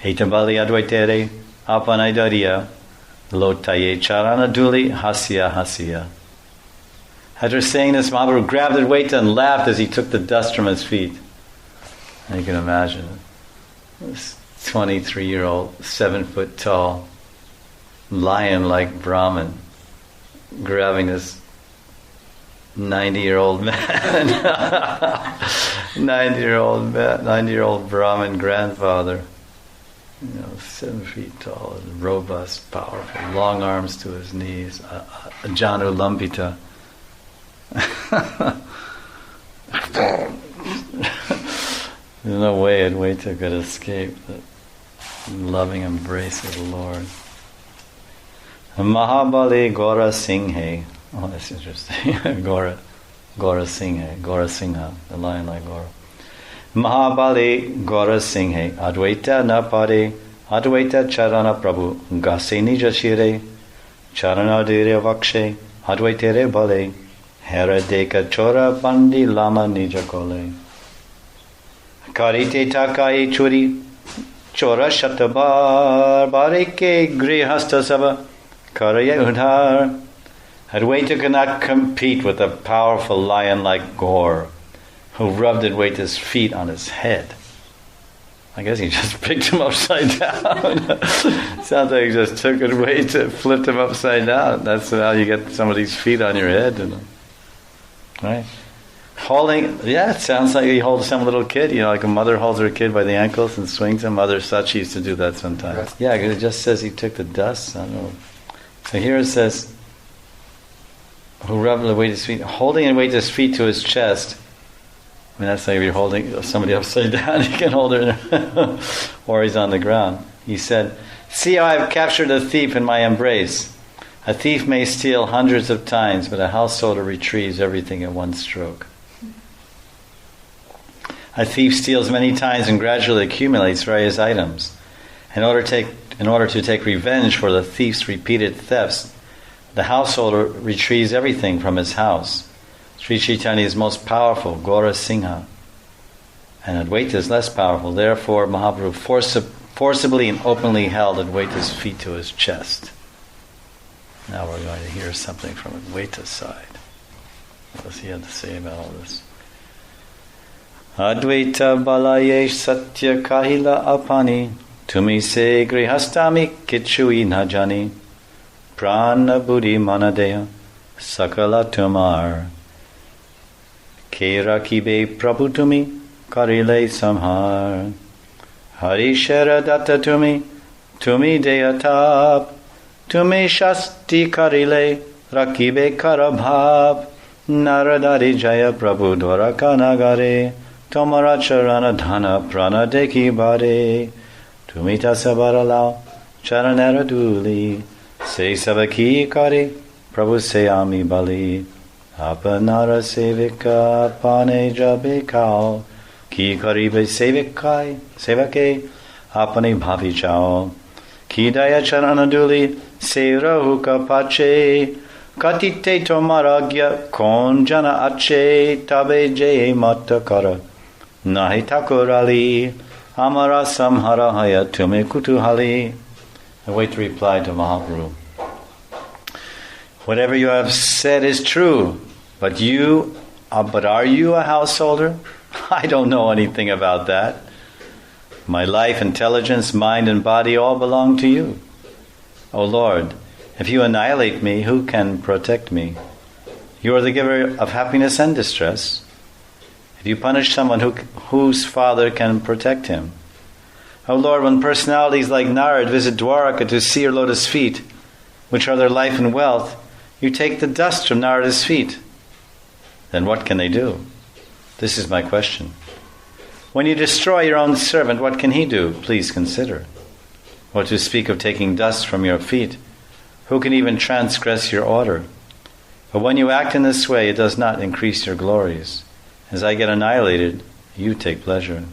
A: Hetabali Advaitere Apanaidaria Lotaye Charanaduli Hasya. After saying this, Mahaprabhu grabbed Advaita and laughed as he took the dust from his feet. And you can imagine this 23-year-old, 7-foot-tall, lion-like Brahmin grabbing this 90-year-old man, 90-year-old Brahmin grandfather, 7 feet tall, and robust, powerful, long arms to his knees, Janu Lampita. There's no way Advaita could escape the loving embrace of the Lord. Mahabali Gora Singhe. Oh, that's interesting. Gora Singha, the lion like Gora. Mahabali Gora Singhe. Advaita Napade. Advaita Charana Prabhu. Gase Nija Shire. Charana Dire Vakshe. Advaitere Bale. Hera Deka Chora Pandi Lama Nija Kole. Karite Takai Churi Chora shatabar barike grihasta sava karaya udhar. Advaita cannot compete with the powerful lion like Gaur, who rubbed Advaita's feet on his head. I guess he just picked him upside down. Sounds like he just took Advaita, flipped him upside down. That's how you get somebody's feet on your head. Right? It sounds like he holds some little kid, like a mother holds her kid by the ankles and swings him. Mother Sachi used to do that sometimes. Yeah, because it just says he took the dust. I don't know. So here it says, who rubbed Advaita's feet, holding Advaita's feet to his chest. I mean, that's like if you're holding somebody upside down, you can hold her, or he's on the ground. He said, see how I've captured a thief in my embrace. A thief may steal hundreds of times, but a householder retrieves everything in one stroke. A thief steals many times and gradually accumulates various items. In order to take revenge for the thief's repeated thefts, the householder retrieves everything from his house. Sri Chaitanya is most powerful, Gaura Singha, and Advaita is less powerful. Therefore, Mahaprabhu forcibly and openly held Advaita's feet to his chest. Now we're going to hear something from Advaita's side. What does he have to say about all this? Advaita balaye satya kahila apani tumi se grihastami kichui najani prana buddhi manadeya sakala tumar kera kibe prabhu tumi karile samhar hari shara datta tumi deyatap tumi shasti karile rakibe karabhav naradari jaya prabhu dwaraka nagare Tomara charana dhana prana deki bare Tumita sabara lao charanera duli Se sabaki kare Prabhu se ami bali Apanara sevika pane jabe kao Ki karibe sevake apane bhavi chao Ki daya charana duli Se rahuka pache Katite tomaragya kon jana ache Tabe jaye mata kara Nahi Thakurali Amara Samharahaya Tume Kutuhali. I wait to reply to Mahaprabhu. Whatever you have said is true, but are you a householder? I don't know anything about that. My life, intelligence, mind and body all belong to you. O Lord, if you annihilate me, who can protect me? You are the giver of happiness and distress. If you punish someone, whose father can protect him? O Lord, when personalities like Narad visit Dwaraka to see your lotus feet, which are their life and wealth, you take the dust from Narada's feet. Then what can they do? This is my question. When you destroy your own servant, what can he do? Please consider. Or to speak of taking dust from your feet, who can even transgress your order? But when you act in this way, it does not increase your glories. As I get annihilated, you take pleasure.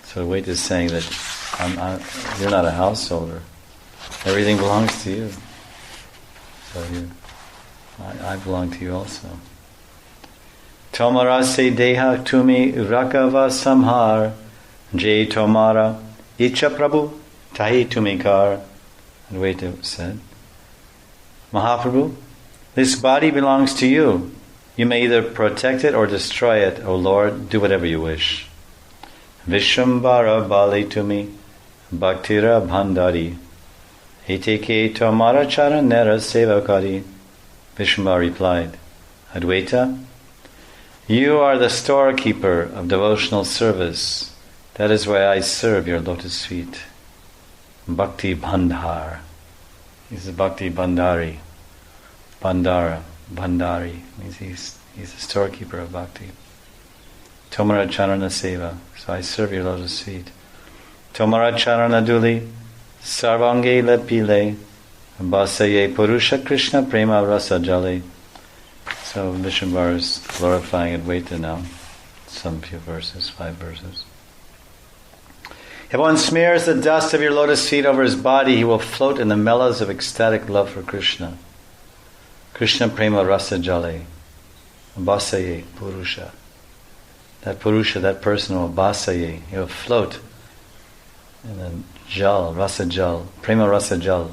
A: So Advaita is saying that you're not a householder. Everything belongs to you. So I belong to you also. Tomara se deha tumi rakava samhar jay tomara icha prabhu tahi tumikar. Advaita said, Mahaprabhu, this body belongs to you. You may either protect it or destroy it, O Lord, do whatever you wish. Vishambara bali tumi, bhaktira bhandari, eteke tomara charanera sevakari. Vishambara replied, Advaita, you are the storekeeper of devotional service. That is why I serve your lotus feet. Bhakti Bandhar. He's a Bhakti Bandhari. Bandari means he's the storekeeper of bhakti. Tomara Charana Seva, so I serve your lotus feet. Tomara Charana Duli, Sarvange Lepile, Basaye Purusha Krishna Prema Rasa Jale. So Vishnuvar is glorifying Advaita now. Some few verses, 5 verses. If one smears the dust of your lotus feet over his body, he will float in the mellows of ecstatic love for Krishna. Krishna Prema Rasa Jale, Basaye Purusha. that Purusha, that person will basaye, he will float in the jal, rasa jal, prema rasa jal.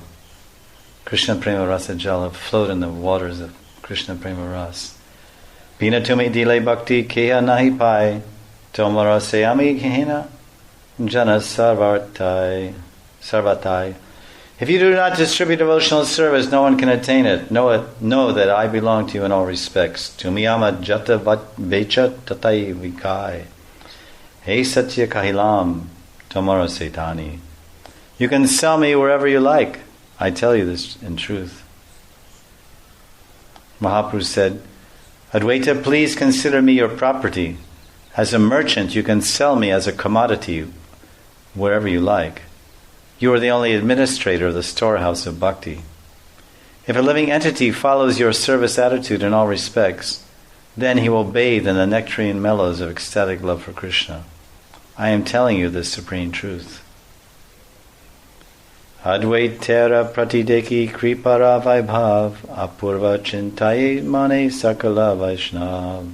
A: Krishna prema rasa jal will float in the waters of Krishna prema ras. Bina tumi dile bhakti keha nahi pai, tomara seyami kehina jana sarvatai. If you do not distribute devotional service, no one can attain it. Know that I belong to you in all respects. Tumiyama jata vecha tatai vikai. Hey satya kahilam tomaro setani. You can sell me wherever you like. I tell you this in truth. Mahaprabhu said, Advaita, please consider me your property. As a merchant, you can sell me as a commodity wherever you like. You are the only administrator of the storehouse of bhakti. If a living entity follows your service attitude in all respects, then he will bathe in the nectarine mellows of ecstatic love for Krishna. I am telling you this supreme truth. Advaitera pratideki kripara vaibhav apurva chintaye mane sakala vaishnav.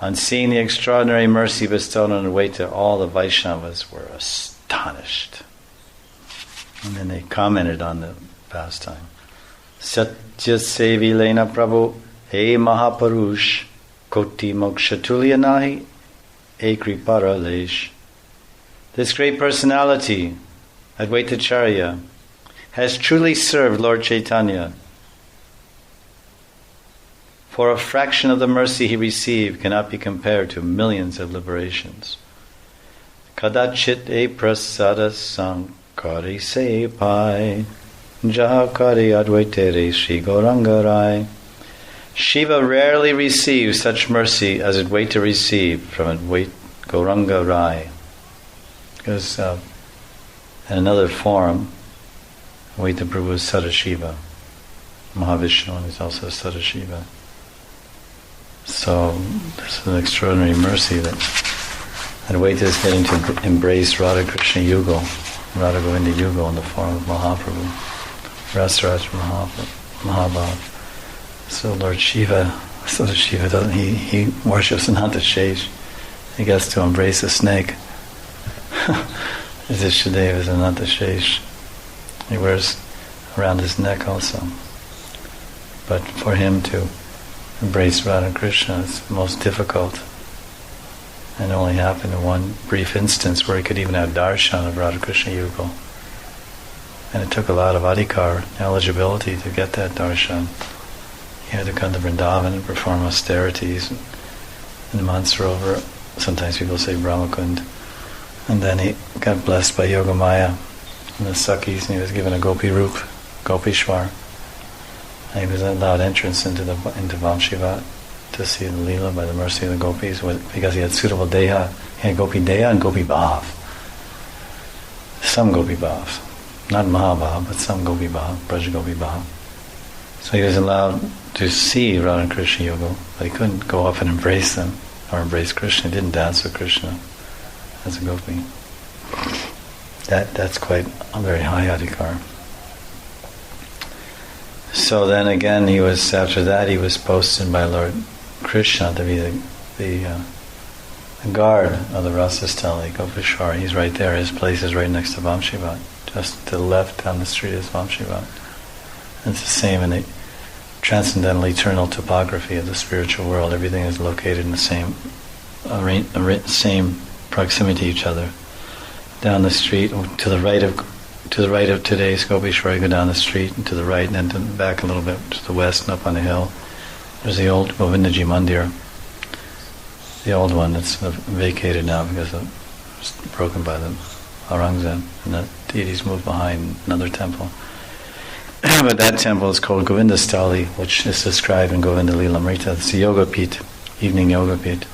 A: On seeing the extraordinary mercy bestowed on Advaita, all the Vaishnavas were astonished. And then they commented on the pastime. Satya sevi lena prabhu he mahapurush koti mokshatulya nahi ekri paralesh. This great personality, Advaitacharya, has truly served Lord Chaitanya. For a fraction of the mercy he received cannot be compared to millions of liberations. Kadachit e prasada sankari se pai jahakari advaitere Sri Gaurangarai. Shiva rarely receives such mercy as Advaita received from Advaita Gauranga Rai. Because in another form, Advaita Prabhu is Sadashiva. Mahavishnu is also Sadashiva. So this is an extraordinary mercy that Advaita is getting to embrace Radha Krishna Yugal, Radha Govinda Yugal in the form of Mahaprabhu, Rasaraj Mahabhav. So Lord Shiva, doesn't he worships Anantashesh. He gets to embrace a snake. As Ishadeva is Anantashesh. He wears around his neck also. But for him to embrace Radha Krishna is most difficult. And it only happened in one brief instance where he could even have darshan of Radha Krishna Yugal. And it took a lot of adhikar, eligibility, to get that darshan. He had to come to Vrindavan and perform austerities in the Mansarovar. Sometimes people say Brahmakund. And then he got blessed by Yogamaya and the Sakhis, and he was given a gopi roop, Gopishwar. And he was allowed entrance into Vamshivat to see the Lila by the mercy of the gopis, because he had suitable deha. He had gopi deha and gopi bhav. Some gopi bhav. Not Mahabhav, but some gopi bhav, Braj gopi bhav. So he was allowed to see Radha and Krishna Yugal, but he couldn't go up and embrace them, or embrace Krishna. He didn't dance with Krishna as a gopi. That's quite a very high adhikar. So then again, after that he was posted by Lord Krishna to be the guard of the Rasastali, Gopishwar. He's right there. His place is right next to Vamshivat. Just to the left down the street is Vamshivat. It's the same in the transcendental eternal topography of the spiritual world. Everything is located in the same proximity to each other. Down the street, to the right of today's Gopishwar, you go down the street, and to the right, and then back a little bit to the west and up on the hill. There's the old Govindaji Mandir, the old one that's vacated now because it was broken by the Aurangzeb, and the deities moved behind another temple. But that temple is called Govindastali, which is described in Govinda Lilamrita. It's a yoga peeth, evening yoga peeth.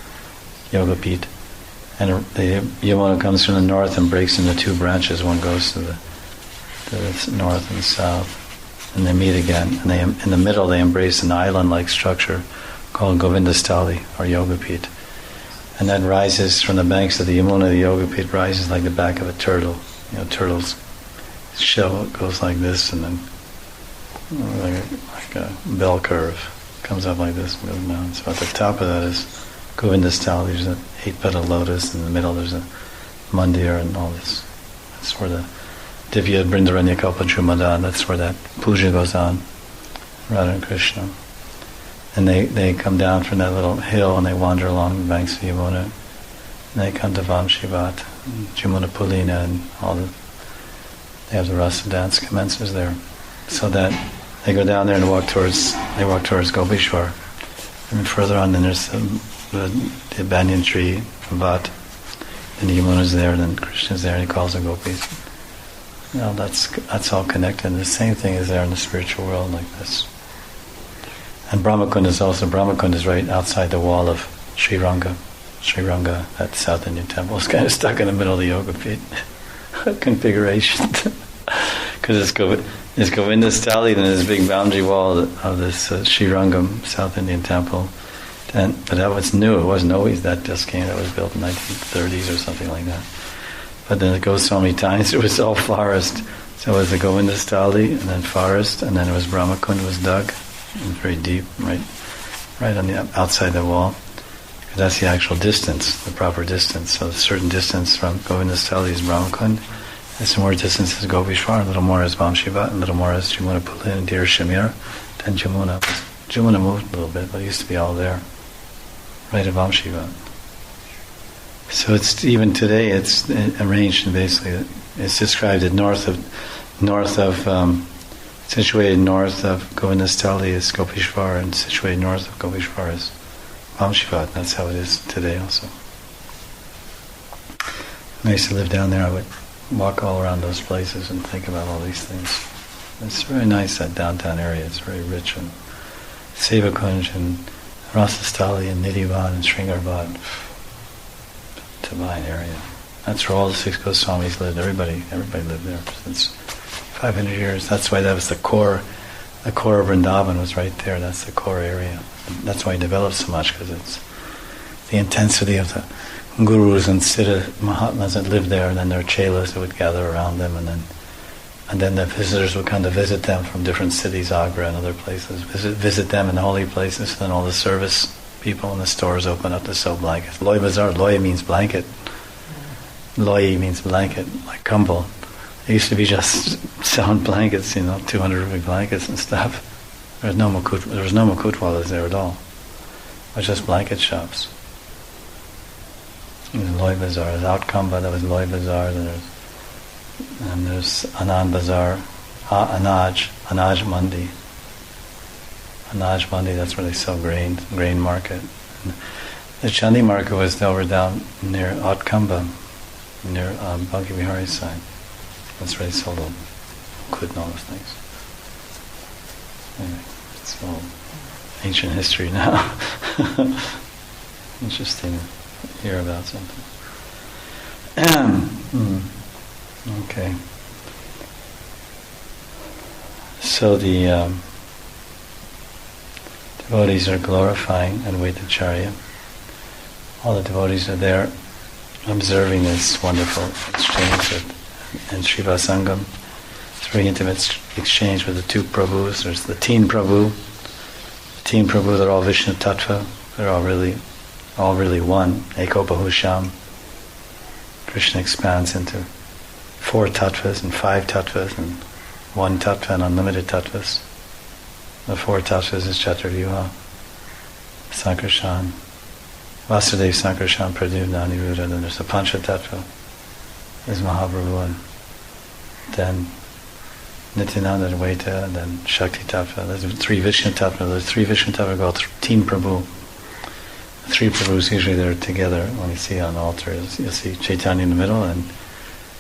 A: And the Yamuna comes from the north and breaks into two branches. One goes to the north and south, and they meet again. And in the middle they embrace an island-like structure called Govindastali, or yoga peeth. And that rises from the banks of the Yamuna. The yoga peeth rises like the back of a turtle. Turtle's shell goes like this, and then like a bell curve comes up like this and goes down. So at the top of that is Govinda's style. There's an 8-petal lotus in the middle. There's a mandir and all this. That's where the Divya Brindaranya Kalpa Jumada, that's where that puja goes on, Radha and Krishna. And they come down from that little hill and they wander along the banks of Yamuna. And they come to Vamshivat, Jamuna Pulina, and they have the Rasa dance commences there. So that they go down there and walk towards Gopishwar. And further on, then there's the banyan tree, Vat, and Yamuna's there, and then Krishna's there, and he calls the gopis. That's all connected. And the same thing is there in the spiritual world like this. And Brahmakund is right outside the wall of Sri Ranga. Sri Ranga, that South Indian temple, is kind of stuck in the middle of the yoga pit configuration. Because it's Govinda's Thali, then this big boundary wall of this Sri Rangam South Indian temple. But that was new. It wasn't always that. Just came. That was built in 1930s or something like that. But then it goes so many times. It was all forest. So it was the Govinda Stali, and then forest, and then it was Brahmakund was dug, and very deep, right on the outside the wall. Because that's the actual distance, the proper distance. So a certain distance from Govinda Stali is Brahmakund, and some more distance is Gopishwar, a little more is Vamshivat, and a little more is Jamuna Pulin and Dir Shamir. Then Jamuna moved a little bit, but it used to be all there, right at Vamshivat. So it's even today. It's arranged and basically it's described that situated north of Govindastali is Gopishwar, and situated north of Gopishwar is Vamshivat. That's how it is today also. When I used to live down there, I would walk all around those places and think about all these things. It's very nice, that downtown area. It's very rich, and Sevakunj and Rasastali and Nidhivan and Sringarvat. Divine area. That's where all the 6 Goswamis lived. Everybody lived there since 500 years. That's why that was the core. The core of Vrindavan was right there. That's the core area. That's why it developed so much, because it's the intensity of the gurus and Siddha Mahatmas that lived there, and then their chelas that would gather around them, and then the visitors would come to visit them from different cities, Agra and other places. Visit them in holy places. And then all the service people in the stores open up to sell blankets. Loy Bazaar, Loy means blanket. Loy means blanket, like kumbal. It used to be just selling blankets, 200 rupee blankets and stuff. There was no Mukutwalas there at all. It was just blanket shops. It was Loy Bazaar. There's Outkamba, that was Loy Bazaar. And there's Anand Bazaar, Anaj Mandi. Anaj Mandi, that's where they sell grain market. And the Chandi market was over down near Outkamba, near Bhakti Vihari's side. That's where they sold all Kut and all those things. Anyway, it's all ancient history now. Interesting to hear about something. Okay. So the devotees are glorifying Advaitacharya. All the devotees are there observing this wonderful exchange in Sriva Sangam. It's a very intimate exchange with the 2 Prabhus. There's the Teen Prabhu. The Teen Prabhu, they're all Vishnu Tattva. They're all really one. Ekopahusham. Krishna expands into 4 tattvas and 5 tattvas and 1 tattva and unlimited tattvas. The 4 tattvas is Chaturvyuha, Sankarshan, Vasudev, Sankarshan, Pradyumna, Aniruddha. Then there's the Pancha tattva, there's Mahaprabhu, and then Nityananda, Advaita, and then Shakti tattva. There's 3 Vishnu tattva. There's 3 Vishnu tattva called Teen Prabhu. The 3 Prabhus usually they're together. When you see on the altar, you'll see Chaitanya in the middle, and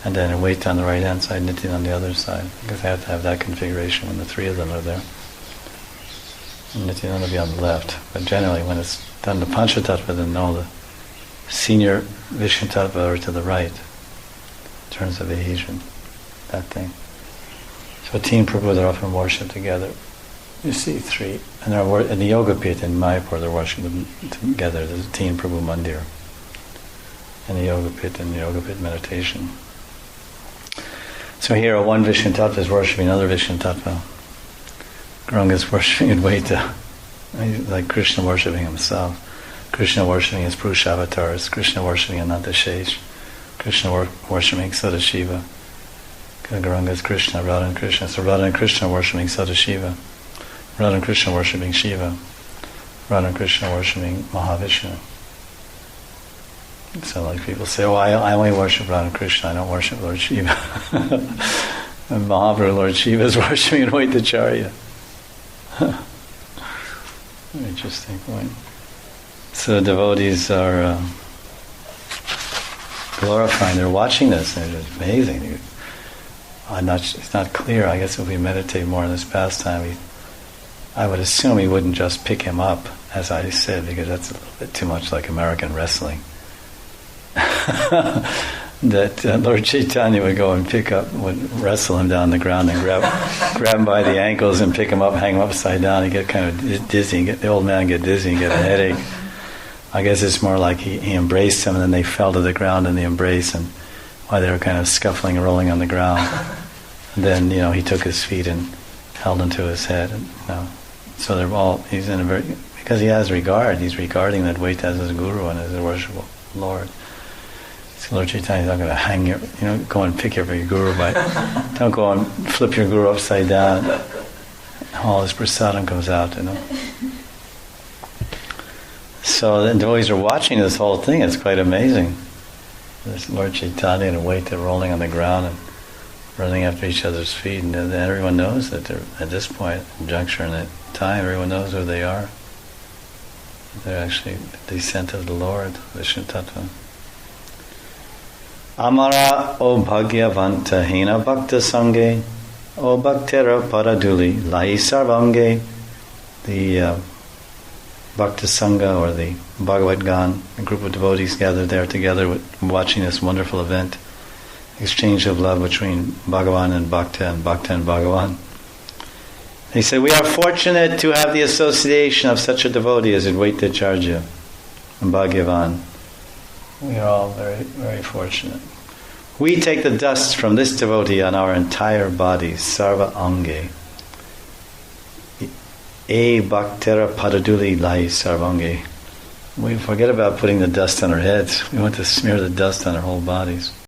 A: then Advaita on the right hand side, Nityananda on the other side, because they have to have that configuration when the 3 of them are there. And Nityananda will be on the left. But generally when it's done the Panchatattva, then all the senior Vishnu Tattva are to the right, in terms of adhesion, that thing. So Teen Prabhu, they're often worshipped together. You see 3. And they're in the Yoga Pit in Mayapur, they're worshipped together. There's a Teen Prabhu Mandir in the Yoga Pit, meditation. So here, one Vishnu Tattva is worshipping another Vishnu Tattva. Gauranga is worshipping Advaita, like Krishna worshipping himself. Krishna worshipping his Purusha avatars, Krishna worshipping Anantashesh, Krishna worshipping Sadashiva. Gauranga is Krishna, Radha and Krishna. So Radha and Krishna worshipping Sadashiva, Radha and Krishna worshipping Shiva, Radha and Krishna worshipping Mahavishnu. So like people say, oh, I only worship Radha and Krishna, I don't worship Lord Shiva. And Mahaprabhu, Lord Shiva, is worshipping Advaitacharya. Interesting point. So devotees are glorifying, they're watching this, and it's amazing. It's not clear. I guess if we meditate more on this pastime, I would assume he wouldn't just pick him up, as I said, because that's a little bit too much like American wrestling. That Lord Chaitanya would go and would wrestle him down the ground and grab him by the ankles and pick him up, hang him upside down, and get kind of dizzy, the old man get dizzy and get a headache. I guess it's more like he embraced him and then they fell to the ground in the embrace, and while they were kind of scuffling and rolling on the ground. And then, he took his feet and held him to his head. And, so they're all, because he has regard, he's regarding that Advaita as his guru and as his worshipful Lord. So Lord Chaitanya's not going to hang your, go and pick up your guru don't go and flip your guru upside down. All his prasadam comes out, So the devotees are watching this whole thing. It's quite amazing. This Lord Chaitanya and Advaita rolling on the ground and running after each other's feet, and everyone knows that they're at this point, juncture in that time, everyone knows who they are. They're actually the descent of the Lord, Vishnu Tattva. Amara o bhagyavanta hina bhakta sange o bhaktera paraduli lai sarvange. The Bhakta Sangha, or the Bhagavad Gan, a group of devotees gathered there together watching this wonderful event, exchange of love between Bhagavan and Bhakta and Bhagavan. They said, we are fortunate to have the association of such a devotee as Advaitacharya and Bhagavan. We are all very, very fortunate. We take the dust from this devotee on our entire bodies, sarva ange. E bhaktera paraduli lai sarvange. We forget about putting the dust on our heads. We want to smear the dust on our whole bodies.